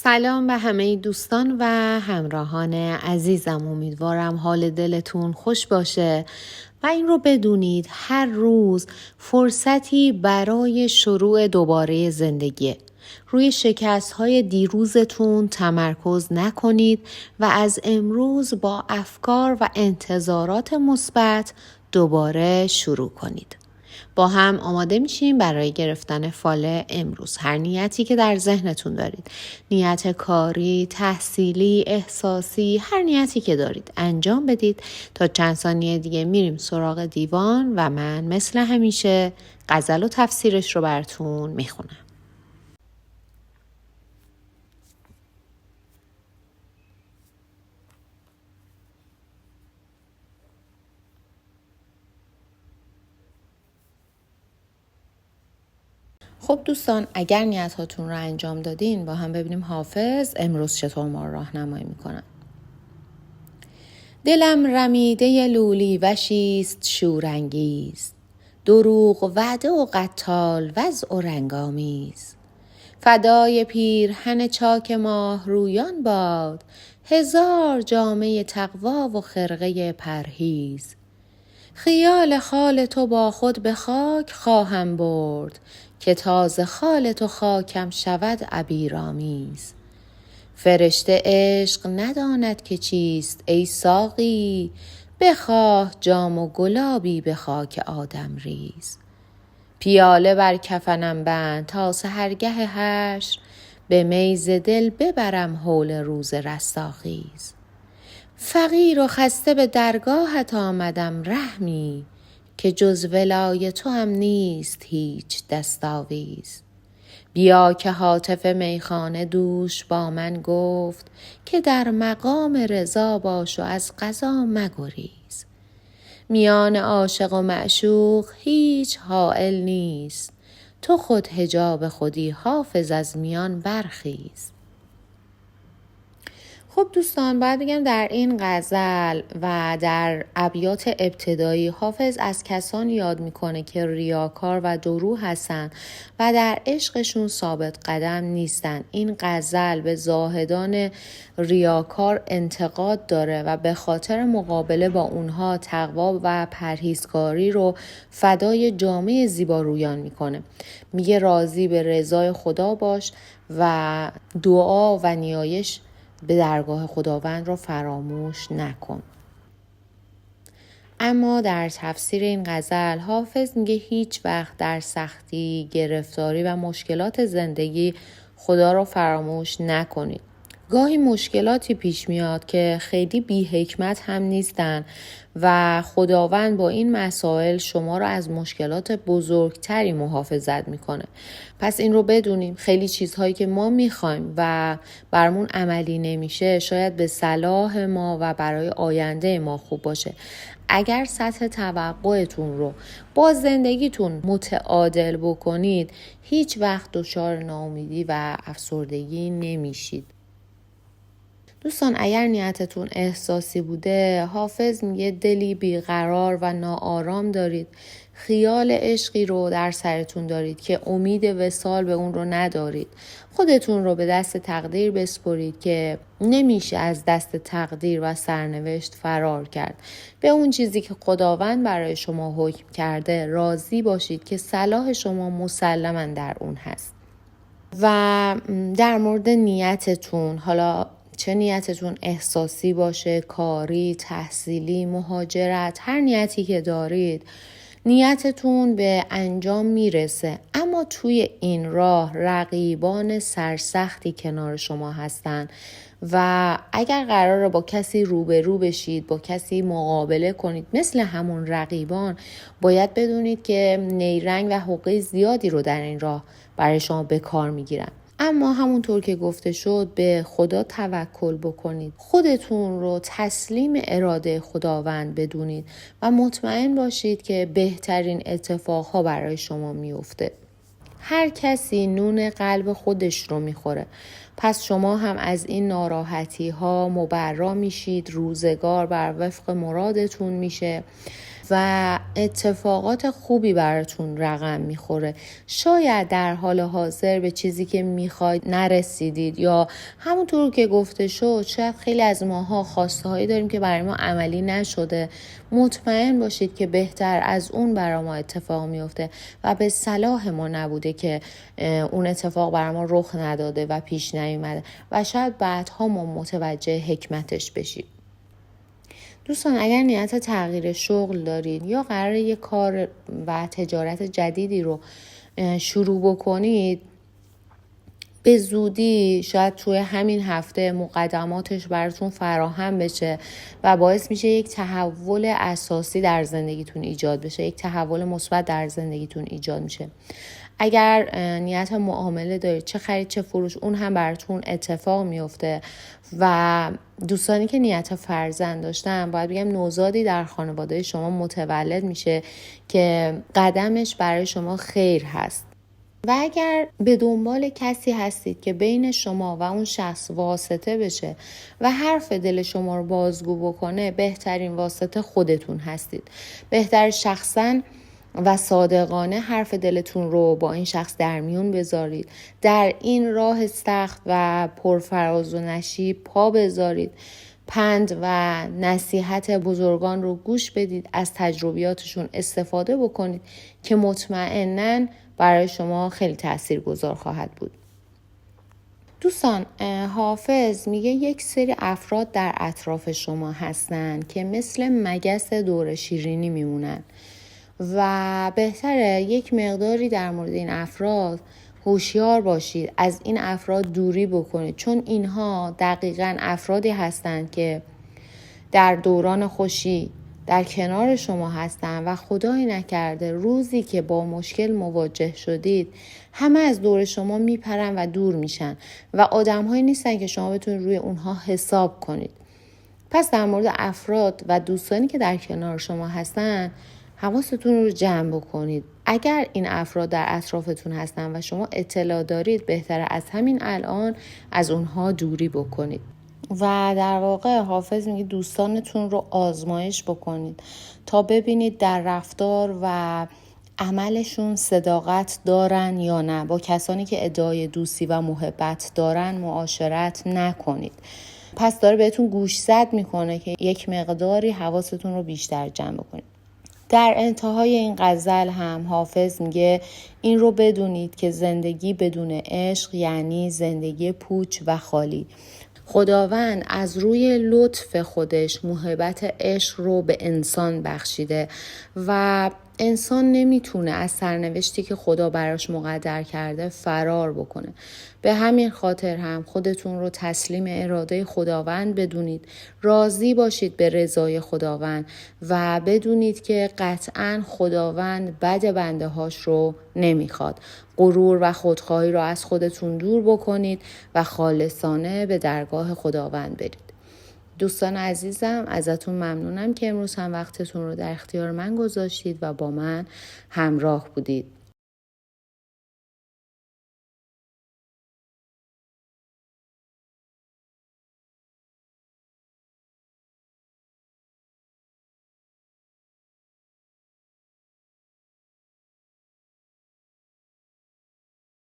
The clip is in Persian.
سلام به همه دوستان و همراهان عزیزم. امیدوارم حال دلتون خوش باشه و این رو بدونید هر روز فرصتی برای شروع دوباره زندگیه. روی شکست‌های دیروزتون تمرکز نکنید و از امروز با افکار و انتظارات مثبت دوباره شروع کنید. با هم آماده میشیم برای گرفتن فال امروز. هر نیتی که در ذهنتون دارید، نیت کاری، تحصیلی، احساسی، هر نیتی که دارید انجام بدید. تا چند ثانیه دیگه میریم سراغ دیوان و من مثل همیشه غزل و تفسیرش رو براتون میخونم. خب دوستان، اگر نیت هاتون رو انجام دادین با هم ببینیم حافظ امروز چطور ما راهنمایی میکنن. دلم رمیده لولی وشیست شورانگیز، دروغ وعده و قتال وضع و رنگامیز. فدای پیرهن چاک ماه رویان باد، هزار جامه تقوا و خرقه پرهیز. خیال خال تو با خود به خاک خواهم برد، که تاز خال تو خاکم شود عبیرآمیز. فرشته عشق نداند که چیست ای ساقی، بخواه جام و گلابی به خاک آدم ریز. پیاله بر کفنم بند تا سحرگه حشر، به می ز دل ببرم هول روز رستاخیز. فقیر و خسته به درگاهت آمدم رحمی، که جز ولای تو هم نیست هیچ دستاویز. بیا که هاتف میخانه دوش با من گفت، که در مقام رضا باش و از قضا مگریز. میان عاشق و معشوق هیچ حائل نیست، تو خود حجاب خودی حافظ از میان برخیز. خب دوستان، باید بگم در این غزل و در ابیات ابتدایی حافظ از کسانی یاد میکنه که ریاکار و دورو هستن و در عشقشون ثابت قدم نیستن. این غزل به زاهدان ریاکار انتقاد داره و به خاطر مقابله با اونها تقوا و پرهیزکاری رو فدای جامعه زیبارویان میکنه. میگه راضی به رضای خدا باش و دعا و نیایش به درگاه خداوند را فراموش نکن. اما در تفسیر این غزل حافظ میگه هیچ وقت در سختی، گرفتاری و مشکلات زندگی خدا را فراموش نکنید. گاهی مشکلاتی پیش میاد که خیلی بی حکمت هم نیستن و خداوند با این مسائل شما را از مشکلات بزرگتری محافظت میکنه. پس این رو بدونیم خیلی چیزهایی که ما میخوایم و برامون عملی نمیشه شاید به صلاح ما و برای آینده ما خوب باشه. اگر سطح توقعتون رو با زندگیتون متعادل بکنید هیچ وقت دچار ناامیدی و افسردگی نمیشید. دوستان، اگر نیتتون احساسی بوده، حافظ میگه دلی بیقرار و ناآرام دارید، خیال عشقی رو در سرتون دارید که امید وصال به اون رو ندارید. خودتون رو به دست تقدیر بسپرید که نمیشه از دست تقدیر و سرنوشت فرار کرد. به اون چیزی که خداوند برای شما حکم کرده راضی باشید که صلاح شما مسلماً در اون هست. و در مورد نیتتون، حالا چه نیتتون احساسی باشه، کاری، تحصیلی، مهاجرت، هر نیتی که دارید نیتتون به انجام میرسه. اما توی این راه رقیبان سرسختی کنار شما هستن و اگر قراره با کسی روبرو بشید، با کسی مقابله کنید، مثل همون رقیبان باید بدونید که نیرنگ و حقه زیادی رو در این راه برای شما به کار میگیرن. اما همونطور که گفته شد به خدا توکل بکنید، خودتون رو تسلیم اراده خداوند بدونید و مطمئن باشید که بهترین اتفاقها برای شما میفته. هر کسی نون قلب خودش رو میخوره، پس شما هم از این ناراحتی ها مبرا میشید، روزگار بر وفق مرادتون میشه و اتفاقات خوبی براتون رقم میخوره. شاید در حال حاضر به چیزی که میخواید نرسیدید یا همونطور که گفته شد شاید خیلی از ماها خواسته هایی داریم که برای ما عملی نشده. مطمئن باشید که بهتر از اون برای ما اتفاق میفته و به صلاح ما نبوده که اون اتفاق برای ما رخ نداده و پیش نیومده و شاید بعدها ما متوجه حکمتش بشیم. دوستان اگر نیت تغییر شغل دارید یا قراره یک کار و تجارت جدیدی رو شروع بکنید، به زودی شاید توی همین هفته مقدماتش براتون فراهم بشه و باعث میشه یک تحول اساسی در زندگیتون ایجاد بشه، یک تحول مثبت در زندگیتون ایجاد میشه. اگر نیت معامله دارید، چه خرید چه فروش، اون هم براتون اتفاق میفته. و دوستانی که نیت فرزند داشتن، باید بگم نوزادی در خانواده شما متولد میشه که قدمش برای شما خیر هست. و اگر به دنبال کسی هستید که بین شما و اون شخص واسطه بشه و حرف دل شما رو بازگو بکنه، بهترین واسطه خودتون هستید. بهتر شخصاً و صادقانه حرف دلتون رو با این شخص در میون بذارید. در این راه سخت و پرفراز و نشیب پا بذارید. پند و نصیحت بزرگان رو گوش بدید، از تجربیاتشون استفاده بکنید که مطمئناً برای شما خیلی تاثیرگذار خواهد بود. دوستان، حافظ میگه یک سری افراد در اطراف شما هستن که مثل مگس دور شیرینی میمونن و بهتره یک مقداری در مورد این افراد هوشیار باشید، از این افراد دوری بکنید، چون اینها دقیقاً افرادی هستند که در دوران خوشی در کنار شما هستن و خدایی نکرده روزی که با مشکل مواجه شدید همه از دور شما میپرن و دور میشن و آدم‌هایی نیستن که شما بتونید روی اونها حساب کنید. پس در مورد افراد و دوستانی که در کنار شما هستن حواستون رو جمع بکنید. اگر این افراد در اطرافتون هستن و شما اطلاع دارید، بهتره از همین الان از اونها دوری بکنید. و در واقع حافظ میگه دوستانتون رو آزمایش بکنید تا ببینید در رفتار و عملشون صداقت دارن یا نه. با کسانی که ادعای دوستی و محبت دارن معاشرت نکنید. پس داره بهتون گوشزد میکنه که یک مقداری حواستون رو بیشتر جمع بکنید. در انتهای این غزل هم حافظ میگه این رو بدونید که زندگی بدون عشق یعنی زندگی پوچ و خالی. خداوند از روی لطف خودش محبت عشق رو به انسان بخشیده و انسان نمیتونه از سرنوشتی که خدا براش مقدر کرده فرار بکنه. به همین خاطر هم خودتون رو تسلیم اراده خداوند بدونید، راضی باشید به رضای خداوند و بدونید که قطعاً خداوند بد بنده هاش رو نمیخواد. غرور و خودخواهی رو از خودتون دور بکنید و خالصانه به درگاه خداوند برید. دوستان عزیزم، ازتون ممنونم که امروز هم وقتتون رو در اختیار من گذاشتید و با من همراه بودید.